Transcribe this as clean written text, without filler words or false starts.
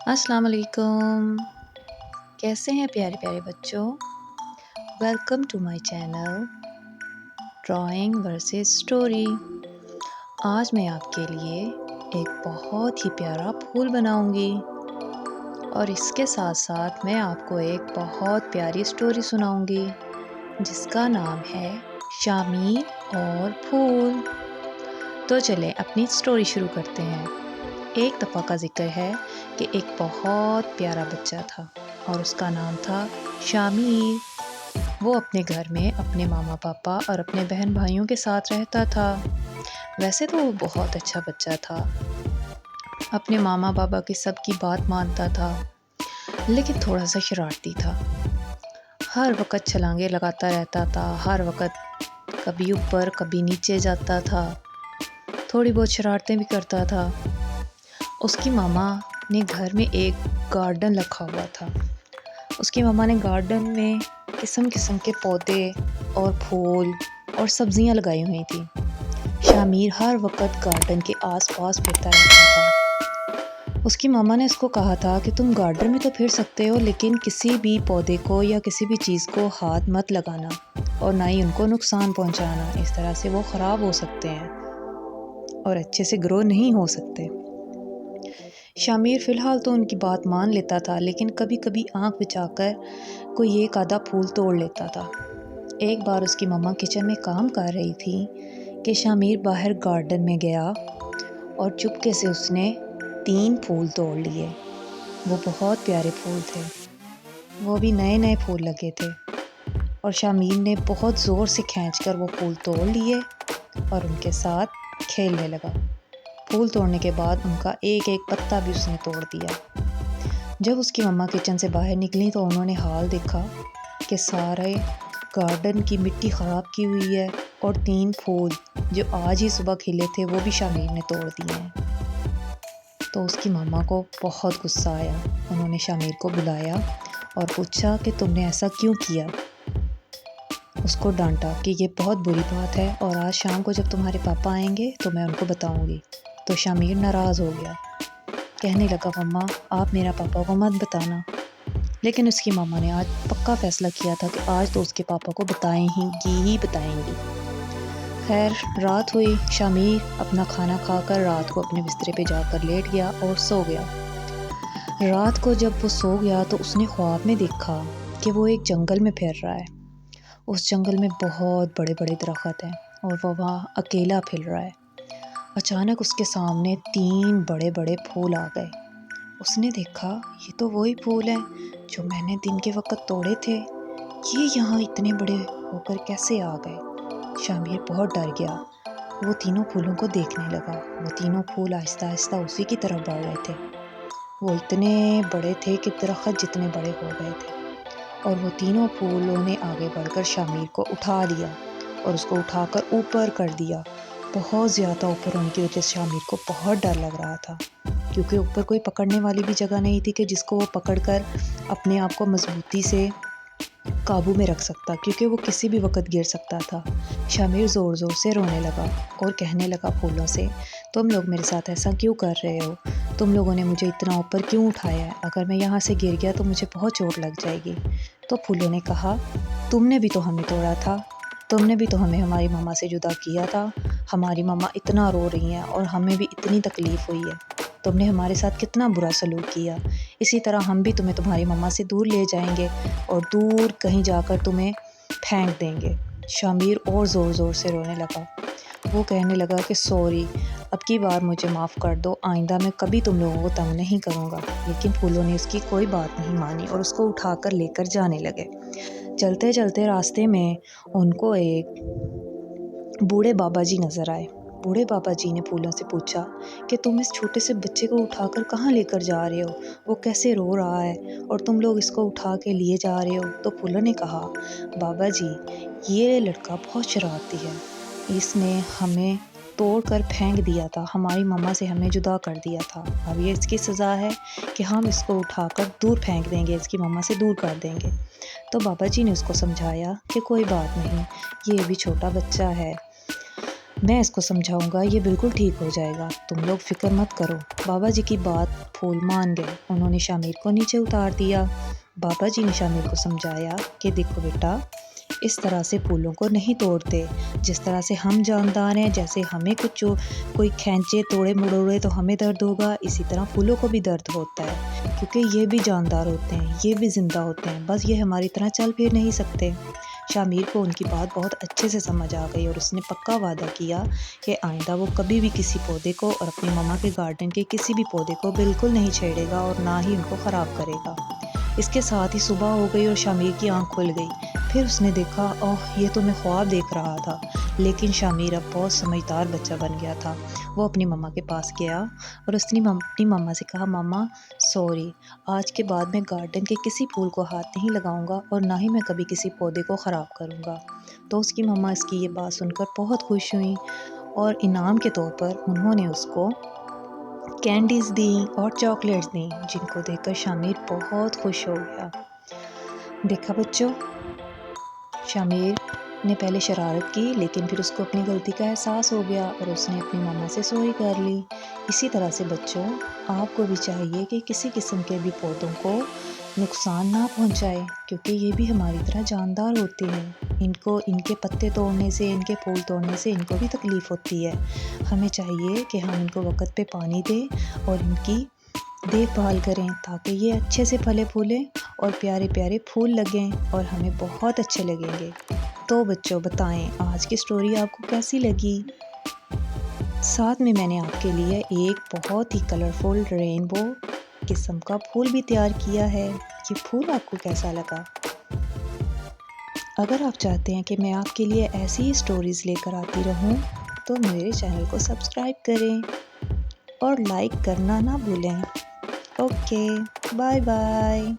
अस्सलाम वालेकुम। कैसे हैं प्यारे प्यारे बच्चों। Welcome to my channel drawing versus story. आज मैं आपके लिए एक बहुत ही प्यारा फूल बनाऊंगी और इसके साथ साथ मैं आपको एक बहुत प्यारी स्टोरी सुनाऊंगी जिसका नाम है शामीर और फूल। तो चलें अपनी स्टोरी शुरू करते हैं। एक दफ़ा का जिक्र है कि एक बहुत प्यारा बच्चा था और उसका नाम था शामीर। वो अपने घर में अपने मामा पापा और अपने बहन भाइयों के साथ रहता था। वैसे तो वो बहुत अच्छा बच्चा था, अपने मामा पापा की सबकी बात मानता था, लेकिन थोड़ा सा शरारती था। हर वक्त छलांगे लगाता रहता था, हर वक्त कभी ऊपर कभी नीचे जाता था, थोड़ी बहुत शरारतें भी करता था। उसकी मामा ने घर में एक गार्डन रखा हुआ था। उसकी मामा ने गार्डन में किस्म किस्म के पौधे और फूल और सब्जियां लगाई हुई थी। शामीर हर वक्त गार्डन के आसपास फिरता रहता था। उसकी मामा ने उसको कहा था कि तुम गार्डन में तो फिर सकते हो, लेकिन किसी भी पौधे को या किसी भी चीज़ को हाथ मत लगाना और ना ही उनको नुकसान पहुंचाना। इस तरह से वो ख़राब हो सकते हैं और अच्छे से ग्रो नहीं हो सकते। शामीर फ़िलहाल तो उनकी बात मान लेता था, लेकिन कभी कभी आंख बचाकर कोई एक आधा फूल तोड़ लेता था। एक बार उसकी मम्मा किचन में काम कर रही थी कि शामीर बाहर गार्डन में गया और चुपके से उसने 3 फूल तोड़ लिए। वो बहुत प्यारे फूल थे, वो भी नए नए फूल लगे थे और शामीर ने बहुत ज़ोर से खींचकर वो फूल तोड़ लिए और उनके साथ खेलने लगा। फूल तोड़ने के बाद उनका एक एक पत्ता भी उसने तोड़ दिया। जब उसकी मम्मा किचन से बाहर निकली तो उन्होंने हाल देखा कि सारे गार्डन की मिट्टी ख़राब की हुई है और 3 फूल जो आज ही सुबह खिले थे वो भी शामीर ने तोड़ दिए हैं। तो उसकी मम्मा को बहुत गुस्सा आया। उन्होंने शामीर को बुलाया और पूछा कि तुमने ऐसा क्यों किया। उसको डांटा कि ये बहुत बुरी बात है और आज शाम को जब तुम्हारे पापा आएंगे तो मैं उनको बताऊंगी। तो शामीर नाराज़ हो गया, कहने लगा मम्मा आप मेरा पापा को मत बताना। लेकिन उसकी मामा ने आज पक्का फैसला किया था कि आज तो उसके पापा को बताएंगी। खैर रात हुई, शामीर अपना खाना खाकर रात को अपने बिस्तरे पे जाकर लेट गया और सो गया। रात को जब वो सो गया तो उसने ख्वाब में देखा कि वो एक जंगल में फिर रहा है। उस जंगल में बहुत बड़े बड़े दरख्त हैं और वो वहाँ अकेला फिर रहा है। अचानक उसके सामने 3 बड़े बड़े फूल आ गए। उसने देखा ये तो वही फूल हैं जो मैंने दिन के वक्त तोड़े थे। ये यहाँ इतने बड़े होकर कैसे आ गए। शामीर बहुत डर गया। वो तीनों फूलों को देखने लगा। वो तीनों फूल आहिस्ता आहिस्ता उसी की तरफ बढ़ रहे थे। वो इतने बड़े थे कि दरख्त जितने बड़े हो गए थे और वो तीनों फूलों ने आगे बढ़कर शामीर को उठा लिया और उसको उठाकर ऊपर कर दिया। बहुत ज़्यादा ऊपर होने की वजह से शामीर को बहुत डर लग रहा था, क्योंकि ऊपर कोई पकड़ने वाली भी जगह नहीं थी कि जिसको वो पकड़कर अपने आप को मजबूती से काबू में रख सकता, क्योंकि वो किसी भी वक्त गिर सकता था। शामीर ज़ोर ज़ोर से रोने लगा और कहने लगा फूलों से, तुम लोग मेरे साथ ऐसा क्यों कर रहे हो। तुम लोगों ने मुझे इतना ऊपर क्यों उठाया है। अगर मैं यहाँ से गिर गया तो मुझे बहुत चोट लग जाएगी। तो फूलों ने कहा, तुमने भी तो हमें तोड़ा था, तुमने भी तो हमें हमारी मम्मा से जुदा किया था। हमारी मम्मा इतना रो रही हैं और हमें भी इतनी तकलीफ़ हुई है। तुमने हमारे साथ कितना बुरा सलूक किया। इसी तरह हम भी तुम्हें तुम्हारी मम्मा से दूर ले जाएंगे और दूर कहीं जाकर तुम्हें फेंक देंगे। शामीर और ज़ोर ज़ोर से रोने लगा। वो कहने लगा कि सॉरी, अब की बार मुझे माफ़ कर दो, आइंदा मैं कभी तुम लोगों को तंग नहीं करूँगा। लेकिन फूलों ने उसकी कोई बात नहीं मानी और उसको उठाकर लेकर जाने लगे। चलते चलते रास्ते में उनको एक बूढ़े बाबा जी नज़र आए। बूढ़े बाबा जी ने फूलों से पूछा कि तुम इस छोटे से बच्चे को उठाकर कहाँ लेकर जा रहे हो, वो कैसे रो रहा है और तुम लोग इसको उठा के लिए जा रहे हो। तो फूलों ने कहा, बाबा जी ये लड़का बहुत शरारती है, इसने हमें तोड़ कर फेंक दिया था, हमारी मम्मा से हमें जुदा कर दिया था। अब ये इसकी सज़ा है कि हम इसको उठाकर दूर फेंक देंगे, इसकी मम्मा से दूर कर देंगे। तो बाबा जी ने उसको समझाया कि कोई बात नहीं, ये भी छोटा बच्चा है, मैं इसको समझाऊंगा, ये बिल्कुल ठीक हो जाएगा, तुम लोग फिक्र मत करो। बाबा जी की बात फूल मान गए। उन्होंने शामिर को नीचे उतार दिया। बाबा जी ने शामिर को समझाया कि देखो बेटा, इस तरह से फूलों को नहीं तोड़ते। जिस तरह से हम जानदार हैं, जैसे हमें कुछ कोई खींचे तोड़े मरोड़े तो हमें दर्द होगा, इसी तरह फूलों को भी दर्द होता है, क्योंकि ये भी जानदार होते हैं, ये भी ज़िंदा होते हैं, बस ये हमारी तरह चल फिर नहीं सकते। शामिर को उनकी बात बहुत अच्छे से समझ आ गई और उसने पक्का वादा किया कि आइंदा वो कभी भी किसी पौधे को और अपनी मम्मा के गार्डन के किसी भी पौधे को बिल्कुल नहीं छेड़ेगा और ना ही उनको ख़राब करेगा। इसके साथ ही सुबह हो गई और शामिर की आंख खुल गई। फिर उसने देखा, ओह ये तो मैं ख्वाब देख रहा था। लेकिन शामिर अब बहुत समझदार बच्चा बन गया था। वो अपनी मम्मा के पास गया और उसने अपनी मम्मा से कहा, मम्मा सॉरी, आज के बाद मैं गार्डन के किसी फूल को हाथ नहीं लगाऊंगा और ना ही मैं कभी किसी पौधे को ख़राब करूंगा। तो उसकी मम्मा इसकी ये बात सुनकर बहुत खुश हुई और इनाम के तौर पर उन्होंने उसको कैंडीज़ दी और चॉकलेट्स दी, जिनको देखकर शामिर बहुत खुश हो गया। देखा बच्चों, शामिर ने पहले शरारत की, लेकिन फिर उसको अपनी गलती का एहसास हो गया और उसने अपनी मम्मा से सॉरी कर ली। इसी तरह से बच्चों, आपको भी चाहिए कि किसी किस्म के भी पौधों को नुकसान ना पहुंचाए, क्योंकि ये भी हमारी तरह जानदार होते हैं। इनको इनके पत्ते तोड़ने से, इनके फूल तोड़ने से इनको भी तकलीफ़ होती है। हमें चाहिए कि हम इनको वक्त पे पानी दें और इनकी देखभाल करें, ताकि ये अच्छे से फले फूलें और प्यारे प्यारे फूल लगें और हमें बहुत अच्छे लगेंगे। तो बच्चों बताएं, आज की स्टोरी आपको कैसी लगी? साथ में मैंने आपके लिए एक बहुत ही कलरफुल रेनबो किस्म का फूल भी तैयार किया है। ये फूल आपको कैसा लगा? अगर आप चाहते हैं कि मैं आपके लिए ऐसी ही स्टोरीज़ लेकर आती रहूं, तो मेरे चैनल को सब्सक्राइब करें और लाइक करना ना भूलें। Okay, bye bye.